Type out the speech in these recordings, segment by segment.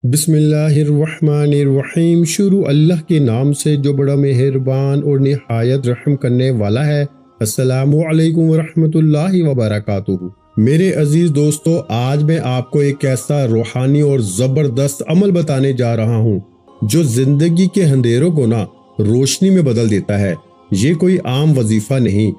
بسم اللہ الرحمن الرحیم۔ شروع اللہ کے نام سے جو بڑا مہربان اور نہایت رحم کرنے والا ہے۔ السلام علیکم ورحمۃ اللہ وبرکاتہ۔ میرے عزیز دوستو، آج میں آپ کو ایک ایسا روحانی اور زبردست عمل بتانے جا رہا ہوں جو زندگی کے اندھیروں کو روشنی میں بدل دیتا ہے۔ یہ کوئی عام وظیفہ نہیں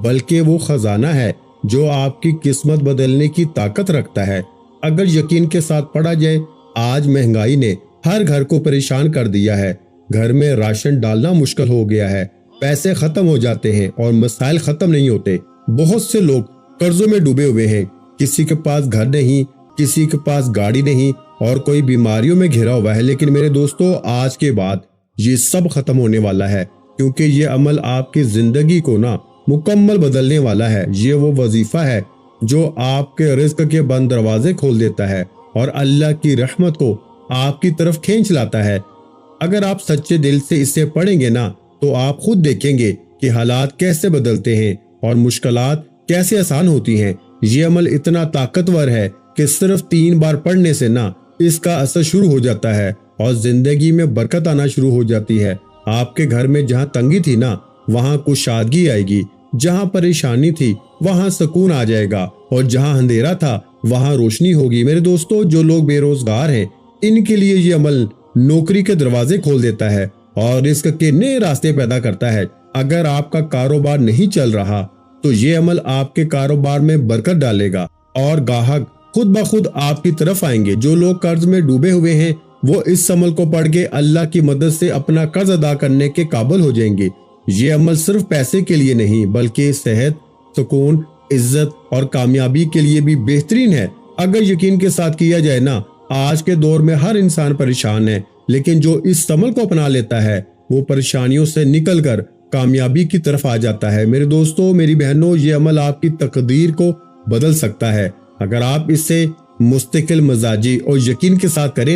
بلکہ وہ خزانہ ہے جو آپ کی قسمت بدلنے کی طاقت رکھتا ہے اگر یقین کے ساتھ پڑھا جائے۔ آج مہنگائی نے ہر گھر کو پریشان کر دیا ہے۔ گھر میں راشن ڈالنا مشکل ہو گیا ہے، پیسے ختم ہو جاتے ہیں اور مسائل ختم نہیں ہوتے۔ بہت سے لوگ قرضوں میں ڈوبے ہوئے ہیں، کسی کے پاس گھر نہیں، کسی کے پاس گاڑی نہیں اور کوئی بیماریوں میں گھرا ہوا ہے۔ لیکن میرے دوستو، آج کے بعد یہ سب ختم ہونے والا ہے، کیونکہ یہ عمل آپ کی زندگی کو مکمل بدلنے والا ہے۔ یہ وہ وظیفہ ہے جو آپ کے رزق کے بند دروازے کھول دیتا ہے اور اللہ کی رحمت کو آپ کی طرف کھینچ لاتا ہے۔ اگر آپ سچے دل سے اسے پڑھیں گے تو آپ خود دیکھیں گے کہ حالات کیسے بدلتے ہیں اور مشکلات کیسے آسان ہوتی ہیں۔ یہ عمل اتنا طاقتور ہے کہ صرف 3 بار پڑھنے سے اس کا اثر شروع ہو جاتا ہے اور زندگی میں برکت آنا شروع ہو جاتی ہے۔ آپ کے گھر میں جہاں تنگی تھی وہاں کشادگی آئے گی، جہاں پریشانی تھی وہاں سکون آ جائے گا اور جہاں اندھیرا تھا وہاں روشنی ہوگی۔ میرے دوستو، جو لوگ بے روزگار ہیں ان کے لیے یہ عمل نوکری کے دروازے کھول دیتا ہے اور رزق کے نئے راستے پیدا کرتا ہے۔ اگر آپ کا کاروبار نہیں چل رہا تو یہ عمل آپ کے کاروبار میں برکت ڈالے گا اور گاہک خود بخود آپ کی طرف آئیں گے۔ جو لوگ قرض میں ڈوبے ہوئے ہیں وہ اس عمل کو پڑھ کے اللہ کی مدد سے اپنا قرض ادا کرنے کے قابل ہو جائیں گے۔ یہ عمل صرف پیسے کے لیے نہیں بلکہ صحت، سکون، عزت اور کامیابی کے لیے بھی بہترین ہے۔ اگر یقین کے ساتھ کیا جائے آج کے دور میں ہر انسان پریشان ہے، لیکن جو اس عمل کو اپنا لیتا ہے وہ پریشانیوں سے نکل کر کامیابی کی طرف آ جاتا ہے۔ میرے دوستو، میری بہنوں، یہ عمل آپ کی تقدیر کو بدل سکتا ہے اگر آپ اسے مستقل مزاجی اور یقین کے ساتھ کریں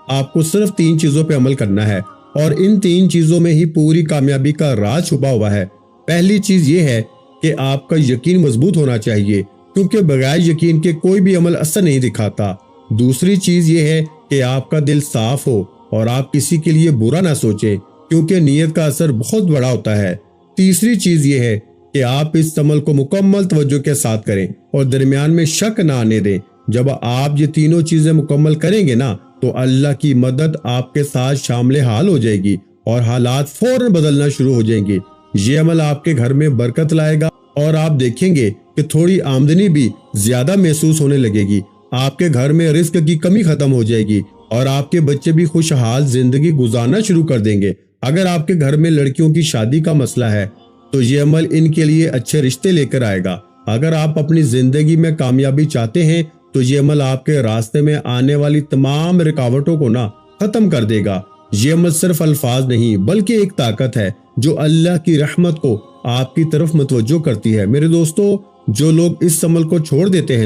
آپ کو صرف 3 چیزوں پہ عمل کرنا ہے اور ان 3 چیزوں میں ہی پوری کامیابی کا راز چھپا ہوا ہے۔ پہلی چیز یہ ہے کہ آپ کا یقین مضبوط ہونا چاہیے، کیونکہ بغیر یقین کے کوئی بھی عمل اثر نہیں دکھاتا۔ دوسری چیز یہ ہے کہ آپ کا دل صاف ہو اور آپ کسی کے لیے برا نہ سوچیں، کیونکہ نیت کا اثر بہت بڑا ہوتا ہے۔ تیسری چیز یہ ہے کہ آپ اس عمل کو مکمل توجہ کے ساتھ کریں اور درمیان میں شک نہ آنے دیں۔ جب آپ یہ تینوں چیزیں مکمل کریں گے تو اللہ کی مدد آپ کے ساتھ شامل حال ہو جائے گی اور حالات فوراً بدلنا شروع ہو جائیں گے۔ یہ عمل آپ کے گھر میں برکت لائے گا اور آپ دیکھیں گے کہ تھوڑی آمدنی بھی زیادہ محسوس ہونے لگے گی۔ آپ کے گھر میں رزق کی کمی ختم ہو جائے گی اور آپ کے بچے بھی خوشحال زندگی گزارنا شروع کر دیں گے۔ اگر آپ کے گھر میں لڑکیوں کی شادی کا مسئلہ ہے تو یہ عمل ان کے لیے اچھے رشتے لے کر آئے گا۔ اگر آپ اپنی زندگی میں کامیابی چاہتے ہیں تو یہ عمل آپ کے راستے میں آنے والی تمام رکاوٹوں کو ختم کر دے گا۔ یہ عمل صرف الفاظ نہیں بلکہ ایک طاقت ہے جو اللہ کی رحمت کو آپ کی طرف متوجہ کرتی ہے۔ میرے دوستو، جو لوگ اس عمل کو چھوڑ دیتے ہیں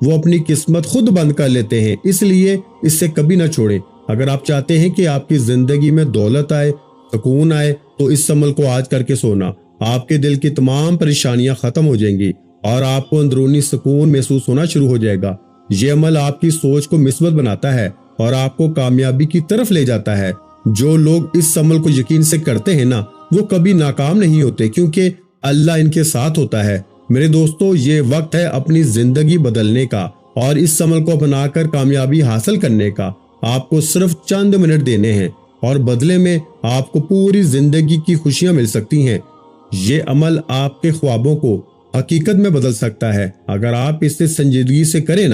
وہ اپنی قسمت خود بند کر لیتے ہیں، اس لیے اس سے کبھی نہ چھوڑیں۔ اگر آپ چاہتے ہیں کہ آپ کی زندگی میں دولت آئے، سکون آئے، تو اس عمل کو آج کر کے سونا۔ آپ کے دل کی تمام پریشانیاں ختم ہو جائیں گی اور آپ کو اندرونی سکون محسوس ہونا شروع ہو جائے گا۔ یہ عمل آپ کی سوچ کو مثبت بناتا ہے اور آپ کو کامیابی کی طرف لے جاتا ہے۔ جو لوگ اس عمل کو یقین سے کرتے ہیں وہ کبھی ناکام نہیں ہوتے، کیونکہ اللہ ان کے ساتھ ہوتا ہے۔ میرے دوستو، یہ وقت ہے اپنی زندگی بدلنے کا اور اس عمل کو اپنا کر کامیابی حاصل کرنے کا۔ آپ کو صرف چند منٹ دینے ہیں اور بدلے میں آپ کو پوری زندگی کی خوشیاں مل سکتی ہیں۔ یہ عمل آپ کے خوابوں کو حقیقت میں بدل سکتا ہے۔ اگر آپ اسے سنجیدگی سے کریں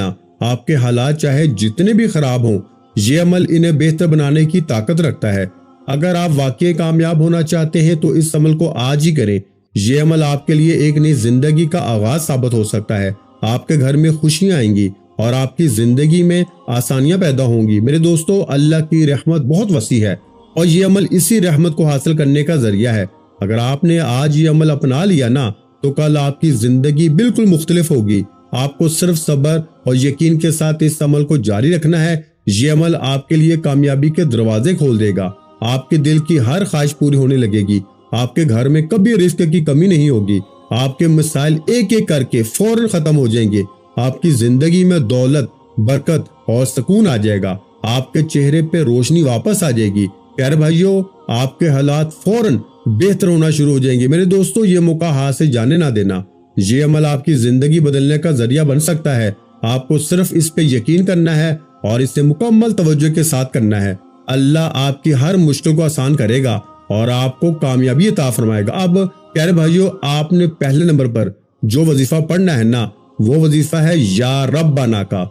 آپ کے حالات چاہے جتنے بھی خراب ہوں، یہ عمل انہیں بہتر بنانے کی طاقت رکھتا ہے۔ اگر آپ واقعی کامیاب ہونا چاہتے ہیں تو اس عمل کو آج ہی کریں۔ یہ عمل آپ کے لیے ایک نئی زندگی کا آغاز ثابت ہو سکتا ہے۔ آپ کے گھر میں خوشیاں آئیں گی اور آپ کی زندگی میں آسانیاں پیدا ہوں گی۔ میرے دوستو، اللہ کی رحمت بہت وسیع ہے اور یہ عمل اسی رحمت کو حاصل کرنے کا ذریعہ ہے۔ اگر آپ نے آج یہ عمل اپنا لیا تو کل آپ کی زندگی بالکل مختلف ہوگی۔ آپ کو صرف صبر اور یقین کے ساتھ اس عمل کو جاری رکھنا ہے۔ یہ عمل آپ کے لیے کامیابی کے دروازے کھول دے گا۔ آپ کے دل کی ہر خواہش پوری ہونے لگے گی۔ آپ کے گھر میں کبھی رزق کی کمی نہیں ہوگی۔ آپ کے مسائل ایک ایک کر کے فوراً ختم ہو جائیں گے۔ آپ کی زندگی میں دولت، برکت اور سکون آ جائے گا۔ آپ کے چہرے پہ روشنی واپس آ جائے گی۔ پیارے بھائیوں، آپ کے حالات فوراً بہتر ہونا شروع ہو جائیں گے۔ میرے دوستو، یہ موقع ہاتھ سے جانے نہ دینا۔ یہ عمل آپ کی زندگی بدلنے کا ذریعہ بن سکتا ہے۔ آپ کو صرف اس پہ یقین کرنا ہے اور اسے مکمل توجہ کے ساتھ کرنا ہے۔ اللہ آپ کی ہر مشکل کو آسان کرے گا اور آپ کو کامیابی عطا فرمائے گا۔ اب پیارے بھائیوں، آپ نے پہلے نمبر پر جو وظیفہ پڑھنا ہے نا، وہ وظیفہ ہے یا ربنا کا۔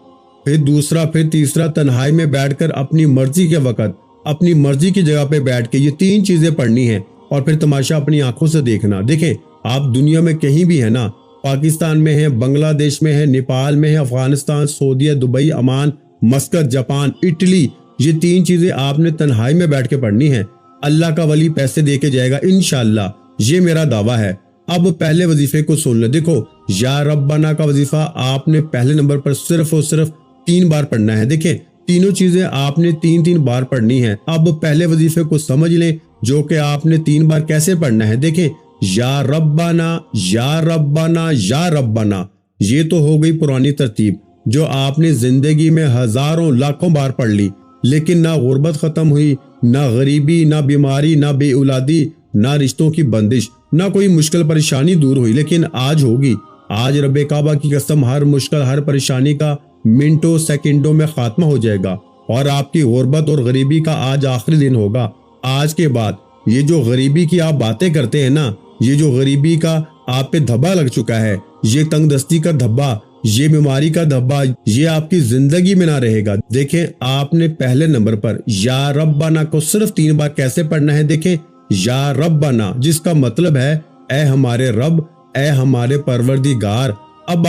پھر دوسرا، پھر تیسرا، تنہائی میں بیٹھ کر اپنی مرضی کے وقت، اپنی مرضی کی جگہ پہ بیٹھ کے یہ 3 چیزیں پڑھنی ہیں اور پھر تماشا اپنی آنکھوں سے دیکھنا۔ دیکھیں، آپ دنیا میں کہیں بھی ہیں نا، پاکستان میں ہیں، بنگلہ دیش میں ہیں، نیپال میں ہیں، افغانستان، سعودیہ، Dubai, Oman, Muscat, Japan, Italy, یہ 3 چیزیں آپ نے تنہائی میں بیٹھ کے پڑھنی ہیں۔ اللہ کا ولی پیسے دے کے جائے گا انشاءاللہ، یہ میرا دعویٰ ہے۔ اب پہلے وظیفے کو سن لیں۔ دیکھو، یا ربنا کا وظیفہ آپ نے پہلے نمبر پر صرف اور صرف 3 بار پڑھنا ہے۔ دیکھیں، تینوں چیزیں آپ نے 3 بار پڑھنی ہیں۔ اب پہلے وظیفے کو سمجھ لیں، جو کہ آپ نے 3 بار کیسے پڑھنا ہے۔ دیکھیں، یا ربنا، یا ربنا، یا ربنا، یہ تو ہو گئی پرانی ترتیب جو آپ نے زندگی میں ہزاروں لاکھوں بار پڑھ لی، لیکن نہ غربت ختم ہوئی، نہ غریبی، نہ بیماری، نہ بے اولادی، نہ رشتوں کی بندش، نہ کوئی مشکل پریشانی دور ہوئی، لیکن آج ہوگی۔ آج رب کعبہ کی قسم، ہر مشکل، ہر پریشانی کا منٹوں سیکنڈوں میں خاتمہ ہو جائے گا اور آپ کی غربت اور غریبی کا آج آخری دن ہوگا۔ آج کے بعد یہ جو غریبی کی آپ باتیں کرتے ہیں نا، یہ جو غریبی کا آپ پہ دھبا لگ چکا ہے، یہ تنگ دستی کا دھبا، یہ بیماری کا دھبا، یہ آپ کی زندگی میں نہ رہے گا۔ دیکھیں، آپ نے پہلے نمبر پر یا ربنا کو صرف 3 بار کیسے پڑھنا ہے۔ دیکھیں، یا ربنا، جس کا مطلب ہے اے ہمارے رب، اے ہمارے پروردگار۔ اب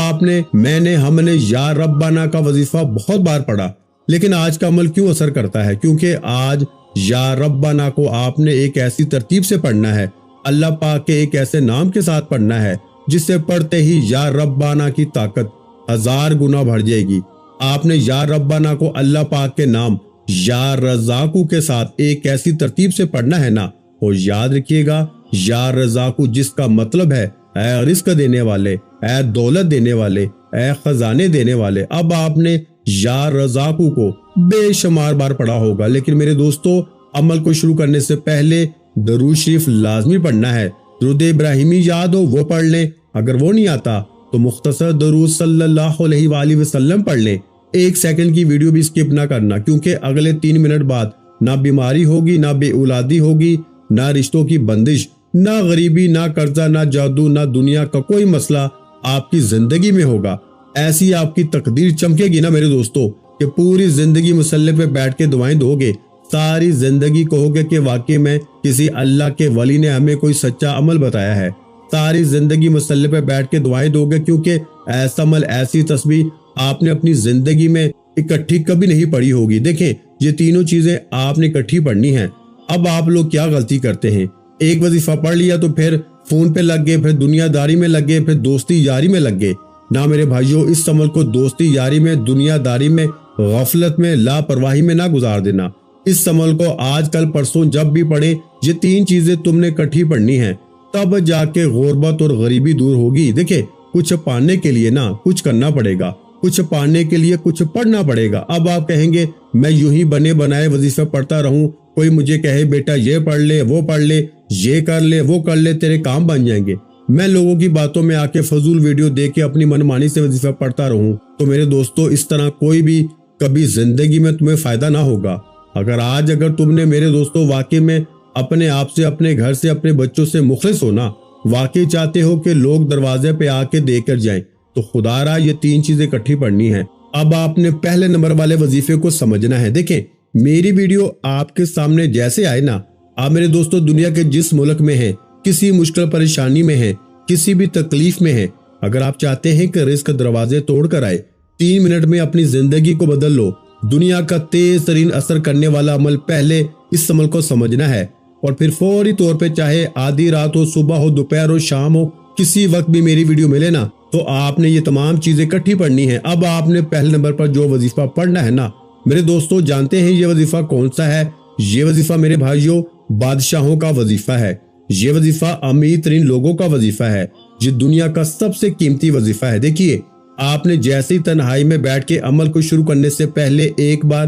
ہم نے یا ربنا کا وظیفہ بہت بار پڑھا، لیکن آج کا عمل کیوں اثر کرتا ہے؟ کیونکہ آج یا ربنا کو آپ نے ایک ایسی ترتیب سے پڑھنا ہے، اللہ پاک کے ایک ایسے نام کے ساتھ پڑھنا ہے جس سے پڑھتے ہی یا ربنا کی طاقت 1000 گنا بڑھ جائے گی۔ آپ نے یا ربنا کو اللہ پاک کے نام یا رزاقو کے ساتھ ایک ایسی ترتیب سے پڑھنا ہے نا، اور یاد رکھیے گا، یا رزاقو، جس کا مطلب ہے اے رزق دینے والے، اے دولت دینے والے، اے خزانے دینے والے۔ اب آپ نے یا رزاقو کو بے شمار بار پڑھا ہوگا، لیکن میرے دوستو، عمل کو شروع کرنے سے پہلے درود شریف لازمی پڑھنا ہے۔ درود ابراہیمی یاد ہو وہ پڑھ لیں، اگر وہ نہیں آتا تو مختصر درود صلی اللہ علیہ وآلہ وسلم پڑھ لیں۔ 1 سیکنڈ کی ویڈیو بھی سکپ نہ کرنا، کیونکہ اگلے 3 منٹ بعد نہ بیماری ہوگی، نہ بے اولادی ہوگی، نہ رشتوں کی بندش، نہ غریبی، نہ قرضہ، نہ جادو، نہ دنیا کا کوئی مسئلہ آپ کی زندگی میں ہوگا۔ ایسی آپ کی تقدیر چمکے گی نا میرے دوستو، کہ پوری زندگی مصلی پہ بیٹھ کے دعائیں دو گے، ساری زندگی کہو گے کہ واقعی میں کسی اللہ کے ولی نے ہمیں کوئی سچا عمل بتایا ہے۔ ساری زندگی مصلی پہ بیٹھ کے دعائیں دو گے، کیونکہ ایسا عمل، ایسی تسبیح آپ نے اپنی زندگی میں اکٹھی کبھی نہیں پڑھی ہوگی۔ دیکھیں، یہ تینوں چیزیں آپ نے اکٹھی پڑھنی ہیں۔ اب آپ لوگ کیا غلطی کرتے ہیں؟ ایک وظیفہ پڑھ لیا تو پھر فون پہ لگ گئے، پھر دنیا داری میں لگ گئے، پھر دوستی یاری میں لگ گئے۔ نہ میرے بھائیوں، اس عمل کو دوستی یاری میں، دنیا داری میں، غفلت میں، لاپرواہی میں نہ گزار دینا۔ اس عمل کو آج کل پرسوں جب بھی پڑھیں، یہ 3 چیزیں تم نے اکٹھی پڑھنی ہیں، تب جا کے غربت اور غریبی دور ہوگی۔ دیکھیں، کچھ پانے کے لیے نا کچھ کرنا پڑے گا، کچھ پانے کے لیے کچھ پڑھنا پڑے گا۔ اب آپ کہیں گے میں یوں ہی بنے بنائے وظیفہ پڑھتا رہوں، کوئی مجھے کہے بیٹا یہ پڑھ لے، وہ پڑھ لے، یہ کر لے، وہ کر لے، تیرے کام بن جائیں گے، میں لوگوں کی باتوں میں آ کے فضول ویڈیو دیکھ کے اپنی منمانی سے وظیفہ پڑھتا رہوں، تو میرے دوستو، اس طرح کوئی بھی کبھی زندگی میں تمہیں فائدہ نہ ہوگا۔ اگر تم نے میرے دوستو واقعی میں اپنے آپ سے، اپنے گھر سے، اپنے بچوں سے مخلص ہونا، واقعی چاہتے ہو کہ لوگ دروازے پہ آ کے دے کر جائیں، تو خدا را یہ 3 چیزیں اکٹھی پڑھنی ہیں۔ اب آپ نے پہلے نمبر والے وظیفے کو سمجھنا ہے۔ دیکھیں، میری ویڈیو آپ کے سامنے جیسے آئے نا، آپ میرے دوستو دنیا کے جس ملک میں ہیں، کسی مشکل پریشانی میں ہیں، کسی بھی تکلیف میں ہیں، اگر آپ چاہتے ہیں کہ رزق دروازے توڑ کر آئے، 3 منٹ میں اپنی زندگی کو بدل لو۔ دنیا کا تیز ترین اثر کرنے والا عمل، پہلے اس عمل کو سمجھنا ہے، اور پھر فوری طور پہ چاہے آدھی رات ہو، صبح ہو، دوپہر ہو، شام ہو، کسی وقت بھی میری ویڈیو ملے نا، تو آپ نے یہ تمام چیزیں اکٹھی پڑھنی ہیں۔ اب آپ نے پہلے نمبر پر جو وظیفہ پڑھنا ہے نا، میرے دوستو جانتے ہیں یہ وظیفہ کون سا ہے؟ یہ وظیفہ میرے بھائیوں بادشاہوں کا وظیفہ ہے، یہ وظیفہ امیر ترین لوگوں کا وظیفہ ہے، یہ دنیا کا سب سے قیمتی وظیفہ ہے۔ دیکھیے، آپ نے جیسے ہی تنہائی میں بیٹھ کے عمل کو شروع کرنے سے پہلے ایک بار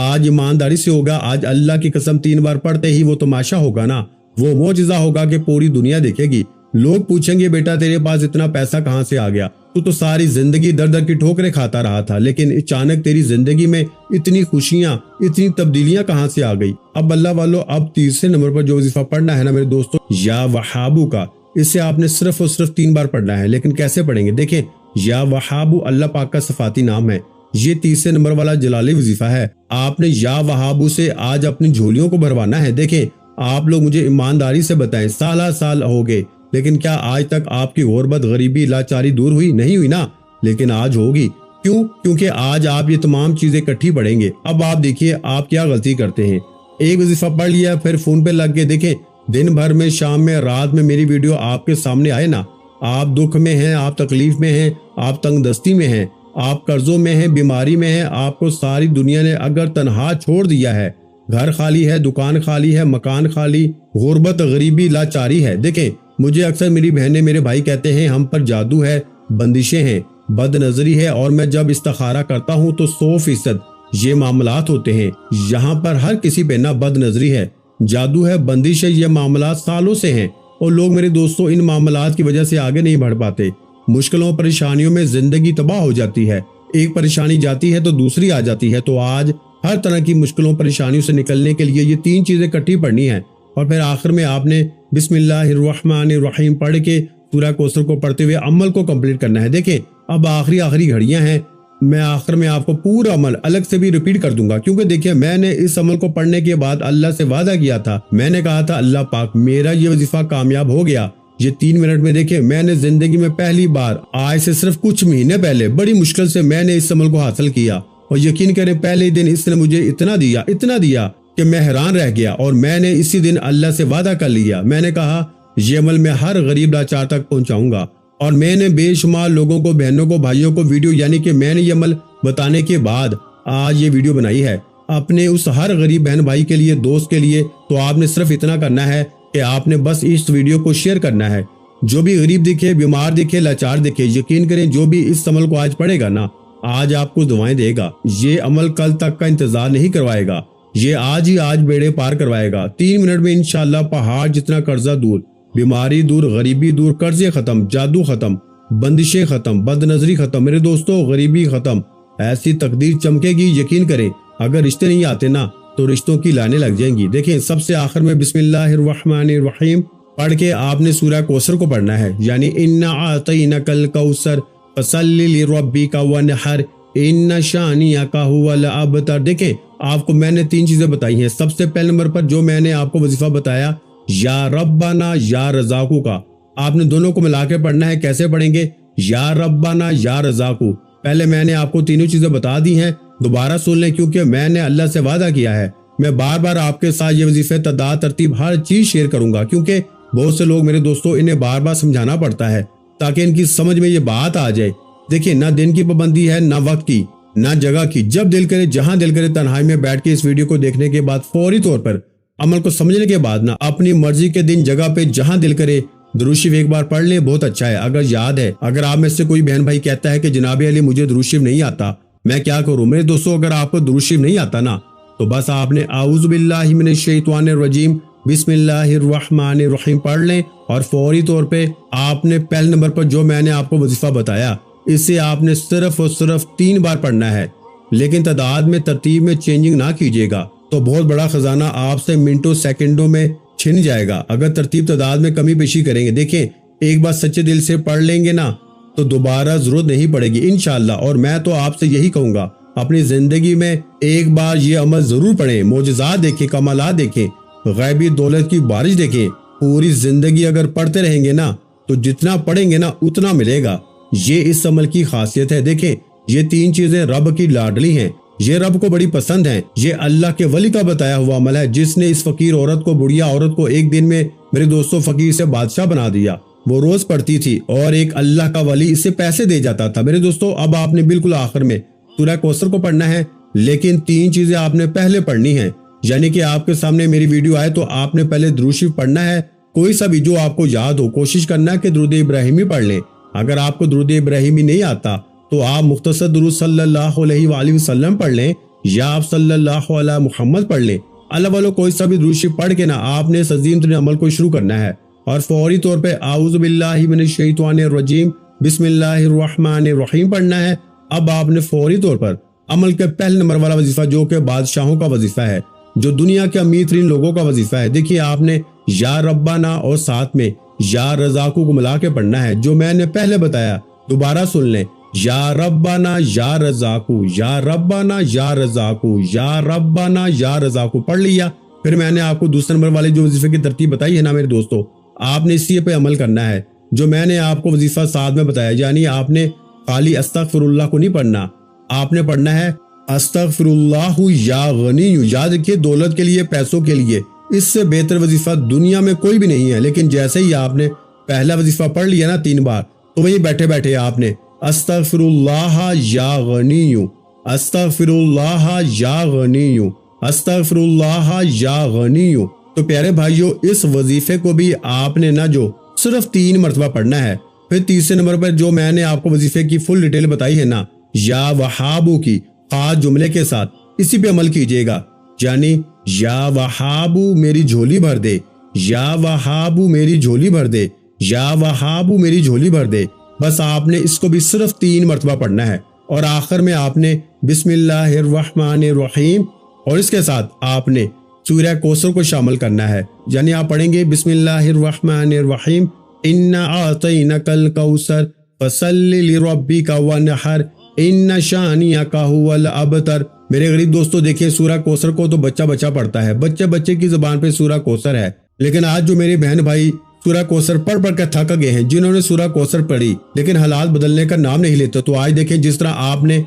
آج ایمانداری سے ہوگا, آج اللہ کی قسم 3 بار پڑھتے ہی وہ تماشا ہوگا نا, وہ معجزہ ہوگا کہ پوری دنیا دیکھے گی. لوگ پوچھیں گے بیٹا تیرے پاس اتنا پیسہ کہاں سے آ گیا, تو ساری زندگی در در کی ٹھوکریں کھاتا رہا تھا, لیکن اچانک تیری زندگی میں اتنی خوشیاں, اتنی تبدیلیاں کہاں سے آ گئی. اب اللہ والو, اب تیسرے نمبر پر جو وظیفہ پڑھنا ہے نا میرے دوستو, یا وہابو کا, اسے آپ نے صرف اور صرف 3 بار پڑھنا ہے. لیکن کیسے پڑھیں گے؟ دیکھیں, یا وہابو اللہ پاک کا صفاتی نام ہے. یہ تیسرے نمبر والا جلالی وظیفہ ہے. آپ نے یا وہابو سے آج اپنی جھولیوں کو بھروانا ہے. دیکھیں, آپ لوگ مجھے ایمانداری سے بتائیں, سالہ سال ہو گئے, لیکن کیا آج تک آپ کی غربت, غریبی, لاچاری دور ہوئی؟ نہیں ہوئی نا, لیکن آج ہوگی. کیوں؟ کیونکہ آج آپ یہ تمام چیزیں اکٹھی پڑھیں گے. اب آپ دیکھیے آپ کیا غلطی کرتے ہیں. ایک وظیفہ پڑھ لیا, پھر فون پہ لگ کے دیکھیں, دن بھر میں, شام میں, رات میں میری ویڈیو آپ کے سامنے آئے نا, آپ دکھ میں ہیں, آپ تکلیف میں ہیں, آپ تنگ دستی میں ہیں, آپ قرضوں میں ہیں, بیماری میں ہیں, آپ کو ساری دنیا نے اگر تنہا چھوڑ دیا ہے, گھر خالی ہے, دکان خالی ہے, مکان خالی, غربت, غریبی, لاچاری ہے. دیکھیں, مجھے اکثر میری بہنیں, میرے بھائی کہتے ہیں ہم پر جادو ہے, بندشیں ہیں, بد نظری ہے, اور میں جب استخارہ کرتا ہوں تو 100% یہ معاملات ہوتے ہیں. یہاں پر ہر کسی پہ نہ بد نظری ہے, جادو ہے, بندش ہے, یہ معاملات سالوں سے ہیں, اور لوگ میرے دوستوں ان معاملات کی وجہ سے آگے نہیں بڑھ پاتے. مشکلوں پریشانیوں میں زندگی تباہ ہو جاتی ہے, ایک پریشانی جاتی ہے تو دوسری آ جاتی ہے. تو آج ہر طرح کی مشکلوں پریشانیوں سے نکلنے کے لیے یہ 3 چیزیں اکٹھی پڑھنی ہیں, اور پھر آخر میں آپ نے بسم اللہ الرحمن الرحیم پڑھ کے سورہ کوثر کو پڑھتے ہوئے عمل کو کمپلیٹ کرنا ہے. دیکھیں, اب آخری گھڑیاں ہیں, میں آخر میں آپ کو پورا عمل الگ سے بھی ریپیٹ کر دوں گا, کیونکہ دیکھیں میں نے اس عمل کو پڑھنے کے بعد اللہ سے وعدہ کیا تھا. میں نے کہا تھا اللہ پاک میرا یہ وظیفہ کامیاب ہو گیا. یہ 3 منٹ میں دیکھیں, میں نے زندگی میں پہلی بار آج سے صرف کچھ مہینے پہلے بڑی مشکل سے میں نے اس عمل کو حاصل کیا, اور یقین کریں پہلے دن اس نے مجھے اتنا دیا کہ میں حیران رہ گیا. اور میں نے اسی دن اللہ سے وعدہ کر لیا, میں نے کہا یہ عمل میں ہر غریب لاچار تک پہنچاؤں گا. اور میں نے بے شمار لوگوں کو, بہنوں کو, بھائیوں کو ویڈیو, یعنی کہ میں نے یہ عمل بتانے کے بعد آج یہ ویڈیو بنائی ہے اپنے اس ہر غریب بہن بھائی کے لیے, دوست کے لیے. تو آپ نے صرف اتنا کرنا ہے کہ آپ نے بس اس ویڈیو کو شیئر کرنا ہے. جو بھی غریب دکھے, بیمار دکھے, لاچار دکھے, یقین کریں جو بھی اس عمل کو آج پڑھے گا نا, آج آپ کو دعائیں دے گا. یہ عمل کل تک کا انتظار نہیں کروائے گا, یہ آج ہی آج بیڑے پار کروائے گا. 3 منٹ میں انشاءاللہ پہاڑ جتنا قرضہ دور, بیماری دور, غریبی دور, قرضے ختم, جادو ختم, بندشیں ختم, بد نظری ختم, میرے دوستو غریبی ختم. ایسی تقدیر چمکے گی, یقین کریں. اگر رشتے نہیں آتے نا تو رشتوں کی لائنیں لگ جائیں گی. دیکھیں, سب سے آخر میں بسم اللہ الرحمن الرحیم پڑھ کے آپ نے سورہ کوثر کو پڑھنا ہے, یعنی انا اعطینک الکوثر فصلی لربک وانحر ان شانئک ھو الابتر. دیکھیں, آپ کو میں نے 3 چیزیں بتائی ہیں. سب سے پہلے نمبر پر جو میں نے آپ کو وظیفہ بتایا یا ربنا یا رزاقو کا, آپ نے دونوں کو ملا کے پڑھنا ہے. کیسے پڑھیں گے؟ یا ربنا یا رزاقو. پہلے میں نے آپ کو تینوں چیزیں بتا دی ہیں, دوبارہ سن لیں, کیونکہ میں نے اللہ سے وعدہ کیا ہے میں بار بار آپ کے ساتھ یہ وظیفے تعداد ترتیب ہر چیز شیئر کروں گا, کیونکہ بہت سے لوگ میرے دوستوں انہیں بار بار سمجھانا پڑتا ہے تاکہ ان کی سمجھ میں یہ بات آ جائے. دیکھیں, نہ دن کی پابندی ہے, نہ وقت کی, نہ جگہ کی. جب دل کرے, جہاں دل کرے, تنہائی میں بیٹھ کے اس ویڈیو کو دیکھنے کے بعد فوری طور پر عمل کو سمجھنے کے بعد نہ اپنی مرضی کے دن, جگہ پہ, جہاں دل کرے درود شریف ایک بار پڑھ لیں. بہت اچھا ہے. اگر یاد ہے, اگر آپ میں سے کوئی بہن بھائی کہتا ہے کہ جناب علی مجھے درود شریف نہیں آتا, میں کیا کروں؟ میرے دوستوں, اگر آپ کو درود شریف نہیں آتا نا تو بس آپ نے اعوذ باللہ من الشیطان الرجیم بسم اللہ الرحمن الرحیم پڑھ لیں, اور فوری طور پہ آپ نے پہلے نمبر پر جو میں نے آپ کو وظیفہ بتایا اسے آپ نے صرف اور صرف 3 بار پڑھنا ہے. لیکن تعداد میں, ترتیب میں چینجنگ نہ کیجیے گا, تو بہت بڑا خزانہ آپ سے منٹوں سیکنڈوں میں چھن جائے گا اگر ترتیب تعداد میں کمی پیشی کریں گے. دیکھیں, ایک بار سچے دل سے پڑھ لیں گے نا تو دوبارہ ضرورت نہیں پڑے گی انشاءاللہ. اور میں تو آپ سے یہی کہوں گا, اپنی زندگی میں ایک بار یہ عمل ضرور پڑھیں, معجزات دیکھیں, کمالات دیکھیں, غیبی دولت کی بارش دیکھیں. پوری زندگی اگر پڑھتے رہیں گے نا تو جتنا پڑھیں گے نا اتنا ملے گا. یہ اس عمل کی خاصیت ہے. دیکھیں, یہ 3 چیزیں رب کی لاڈلی ہیں, یہ رب کو بڑی پسند ہیں. یہ اللہ کے ولی کا بتایا ہوا عمل ہے جس نے اس فقیر عورت کو, بڑھیا عورت کو ایک دن میں میرے دوستوں فقیر سے بادشاہ بنا دیا. وہ روز پڑھتی تھی اور ایک اللہ کا ولی اسے پیسے دے جاتا تھا. میرے دوستوں, اب آپ نے بالکل آخر میں سورہ کوثر کو پڑھنا ہے, لیکن 3 چیزیں آپ نے پہلے پڑھنی ہیں. یعنی کہ آپ کے سامنے میری ویڈیو آئے تو آپ نے پہلے درود شریف پڑھنا ہے, کوئی سا بھی جو آپ کو یاد ہو. کوشش کرنا ہے کہ درود ابراہیمی پڑھ لیں. اگر آپ کو درود ابراہیمی نہیں آتا تو آپ مختصر درود صلی اللہ علیہ وآلہ وسلم پڑھ لیں, یا آپ صلی اللہ علیہ محمد پڑھ لیں۔ اللہ والوں کوئی سا بھی درود شریف پڑھ کے نا آپ نے اس عظیم ترین عمل کو شروع کرنا ہے اور فوری طور پہ اعوذ باللہ من الشیطان الرجیم بسم اللہ الرحمن الرحیم پڑھنا ہے۔ اب آپ نے فوری طور پر عمل کے پہلے نمبر والا وظیفہ جو کہ بادشاہوں کا وظیفہ ہے، جو دنیا کے امیر ترین لوگوں کا وظیفہ ہے، دیکھیے آپ نے یا ربنا اور ساتھ میں یا رزاقو کو ملا کے پڑھنا ہے، جو میں نے پہلے بتایا دوبارہ سن لیں، یا ربنا یا رزاقو یا ربنا یا رزاقو یا ربنا یا رزاقو پڑھ لیا۔ پھر میں نے آپ کو دوسرے نمبر والے جو وظیفے کی ترتیب بتائی ہے نا میرے دوستو، آپ نے اسی پہ عمل کرنا ہے جو میں نے آپ کو وظیفہ ساتھ میں بتایا، یعنی آپ نے خالی استغفر اللہ کو نہیں پڑھنا، آپ نے پڑھنا ہے استغفر اللہ یا غنی۔ یاد رکھیے دولت کے لیے، پیسوں کے لیے اس سے بہتر وظیفہ دنیا میں کوئی بھی نہیں ہے، لیکن جیسے ہی آپ نے پہلا وظیفہ پڑھ لیا نا 3 بار، تو وہیں بیٹھے بیٹھے آپ نے استغفر اللہ یا غنی استغفر اللہ یا غنی استغفر اللہ یا غنی۔ تو پیارے بھائیوں اس وظیفے کو بھی آپ نے نا جو صرف 3 مرتبہ پڑھنا ہے۔ پھر تیسرے نمبر پر جو میں نے آپ کو وظیفے کی فل ڈیٹیل بتائی ہے نا، یا وہابو کی خاص جملے کے ساتھ اسی پہ عمل کیجئے گا، یعنی یا وہابو میری جھولی بھر دے، یا وہابو میری جھولی بھر دے، یا وہابو میری جھولی بھر دے۔ بس آپ نے اس کو بھی صرف 3 مرتبہ پڑھنا ہے اور آخر میں آپ نے بسم اللہ الرحمن الرحیم اور اس کے ساتھ آپ نے سورہ کوثر کو شامل کرنا ہے، یعنی آپ پڑھیں گے بسم اللہ الرحمن الرحیم انا اعطینک الکوثر فصلی لربک وانحر ان شانئک ھو الابتر۔ میرے غریب دوستو دیکھیں سورہ کوثر کو تو بچہ بچہ پڑھتا ہے، بچے کی زبان پہ سورہ کوثر ہے، لیکن آج جو میرے بہن بھائی سورہ کوثر پڑھ کر تھک گئے ہیں، جنہوں نے سورہ کوثر پڑھی لیکن حالات بدلنے کا نام نہیں لیتے، تو آج دیکھیں جس طرح آپ نے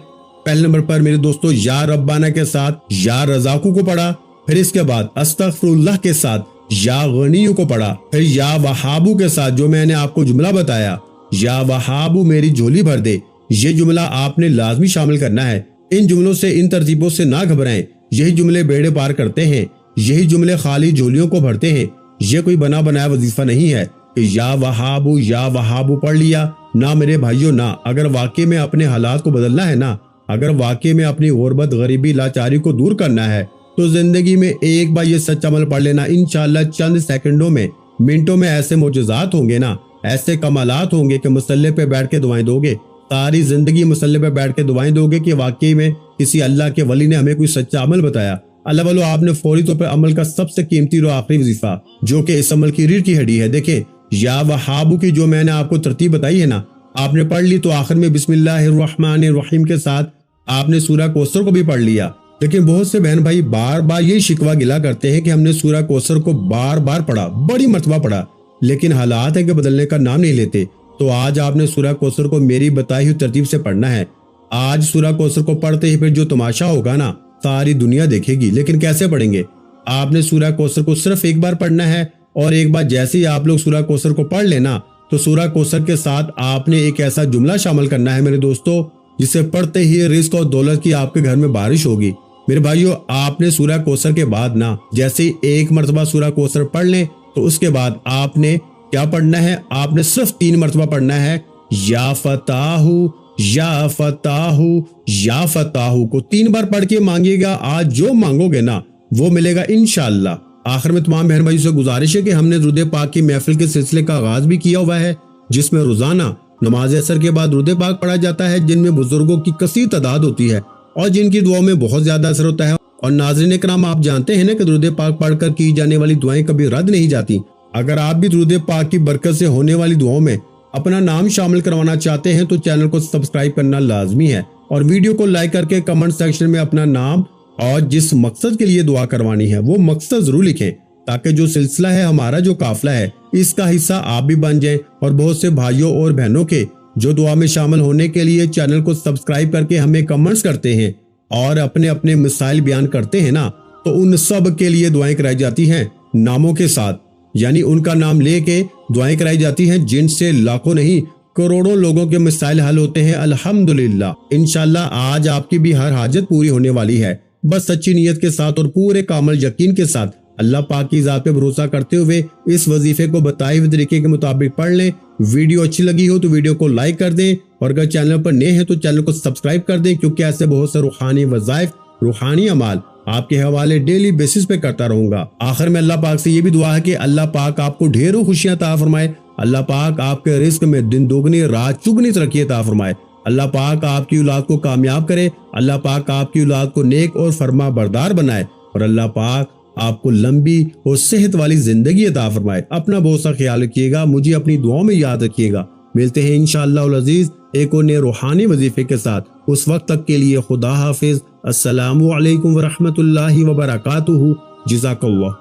پہلے نمبر پر میرے دوستو یا ربانہ کے ساتھ یا رزاقو کو پڑھا، پھر اس کے بعد استغفر اللہ کے ساتھ یا غنیو کو پڑھا، پھر یا وہابو کے ساتھ جو میں نے آپ کو جملہ بتایا یا وہابو میری جھولی بھر دے، یہ جملہ آپ نے لازمی شامل کرنا ہے۔ ان جملوں سے، ان ترتیبوں سے نہ گھبرائیں، یہی جملے بیڑے پار کرتے ہیں، یہی جملے خالی جھولیوں کو بھرتے ہیں، یہ کوئی بنا بنایا وظیفہ نہیں ہے کہ یا وہابو پڑھ لیا، نہ میرے بھائیوں نہ۔ اگر واقعی میں اپنے حالات کو بدلنا ہے نا، اگر واقعی میں اپنی غربت، غریبی، لاچاری کو دور کرنا ہے، تو زندگی میں ایک بار یہ سچا عمل پڑھ لینا، انشاءاللہ چند سیکنڈوں میں، منٹوں میں ایسے معجزات ہوں گے نا، ایسے کمالات ہوں گے کہ مصلی پہ بیٹھ کے دعائیں دو گے، ساری زندگی مصلی پہ بیٹھ کے دعائیں دو گے کہ واقعی میں کسی اللہ کے ولی نے ہمیں کوئی سچا عمل بتایا۔ اللہ والو آپ نے فوری طور پر عمل کا سب سے قیمتی اور آخری وظیفہ جو کہ اس عمل کی ریڑھ کی ہڈی ہے، دیکھیں یا وہابو کی جو میں نے آپ کو ترتیب بتائی ہے نا، آپ نے پڑھ لی تو آخر میں بسم اللہ الرحمن الرحیم کے ساتھ آپ نے سورہ کوثر کو بھی پڑھ لیا۔ لیکن بہت سے بہن بھائی بار بار یہ شکوہ گلا کرتے ہیں کہ ہم نے سورہ کوثر کو بار بار پڑھا، بڑی مرتبہ پڑھا، لیکن حالات ہیں کہ بدلنے کا نام نہیں لیتے۔ تو آج آپ نے سورہ کوثر کو میری بتائی ہوئی ترتیب سے پڑھنا ہے۔ آج سورہ کوثر کو پڑھتے ہی پھر جو تماشا ہوگا نا ساری دنیا دیکھے گی، لیکن کیسے پڑھیں گے؟ آپ نے سورہ کوثر کو صرف ایک بار پڑھنا ہے، اور ایک بار جیسے ہی آپ لوگ سورہ کوثر کو پڑھ لینا تو سورہ کوثر کے ساتھ آپ نے ایک ایسا جملہ شامل کرنا ہے میرے دوستو، جسے پڑھتے ہی رزق اور دولت کی آپ کے گھر میں بارش ہوگی۔ میرے بھائیو آپ نے سورہ کوثر کے بعد نا جیسے ہی ایک مرتبہ سورہ کوثر پڑھ لیں تو اس کے بعد آپ نے کیا پڑھنا ہے؟ آپ نے صرف 3 مرتبہ پڑھنا ہے یا فتاحو یا فتاحو یا فتاحو کو 3 بار پڑھ کے مانگیے گا، آج جو مانگو گے نا وہ ملے گا انشاءاللہ۔ آخر میں تمام بہن بھائیوں سے گزارش ہے کہ ہم نے درود پاک کی محفل کے سلسلے کا آغاز بھی کیا ہوا ہے، جس میں روزانہ نماز عصر کے بعد درود پاک پڑھا جاتا ہے، جن میں بزرگوں کی کثیر تعداد ہوتی ہے اور جن کی دعاؤں میں بہت زیادہ اثر ہوتا ہے۔ اور ناظرین کرام آپ جانتے ہیں نا کہ درود پاک پڑھ کر کی جانے والی دعائیں کبھی رد نہیں جاتی۔ اگر آپ بھی درود پاک کی برکت سے ہونے والی دعاؤں میں اپنا نام شامل کروانا چاہتے ہیں تو چینل کو سبسکرائب کرنا لازمی ہے، اور ویڈیو کو لائک کر کے کمنٹ سیکشن میں اپنا نام اور جس مقصد کے لیے دعا کروانی ہے وہ مقصد ضرور لکھیں، تاکہ جو سلسلہ ہے ہمارا، جو قافلہ ہے، اس کا حصہ آپ بھی بن جائیں۔ اور بہت سے بھائیوں اور بہنوں کے جو دعا میں شامل ہونے کے لیے چینل کو سبسکرائب کر کے ہمیں کمنٹس کرتے ہیں اور اپنے اپنے مسائل بیان کرتے ہیں نا، تو ان سب کے لیے دعائیں کرائی جاتی ہیں ناموں کے ساتھ، یعنی ان کا نام لے کے دعائیں کرائی جاتی ہیں، جن سے لاکھوں نہیں کروڑوں لوگوں کے مسائل حل ہوتے ہیں الحمدللہ۔ انشاءاللہ آج آپ کی بھی ہر حاجت پوری ہونے والی ہے، بس سچی نیت کے ساتھ اور پورے کامل یقین کے ساتھ اللہ پاک کی ذات پہ بھروسہ کرتے ہوئے اس وظیفے کو بتائے ہوئے طریقے کے مطابق پڑھ لیں۔ ویڈیو اچھی لگی ہو تو ویڈیو کو لائک کر دیں، اور اگر چینل پر نئے ہیں تو چینل کو سبسکرائب کر دیں، کیونکہ ایسے بہت سے روحانی وظائف روحانی اعمال آپ کے حوالے ڈیلی بیسس پہ کرتا رہوں گا۔ آخر میں اللہ پاک سے یہ بھی دعا ہے کہ اللہ پاک آپ کو ڈھیروں خوشیاں عطا فرمائے، اللہ پاک آپ کے رزق میں دن دوگنی رات چگنی ترقی عطا فرمائے، اللہ پاک آپ کی اولاد کو کامیاب کرے، اللہ پاک آپ کی اولاد کو نیک اور فرما بردار بنائے، اور اللہ پاک آپ کو لمبی اور صحت والی زندگی عطا فرمائے۔ اپنا بہت سا خیال رکھیے گا، مجھے اپنی دعاؤں میں یاد رکھیے گا۔ ملتے ہیں انشاءاللہ العزیز ایک اور نئے روحانی وظیفے کے ساتھ۔ اس وقت تک کے لیے خدا حافظ۔ السلام علیکم ورحمۃ اللہ وبرکاتہ۔ جزاک اللہ۔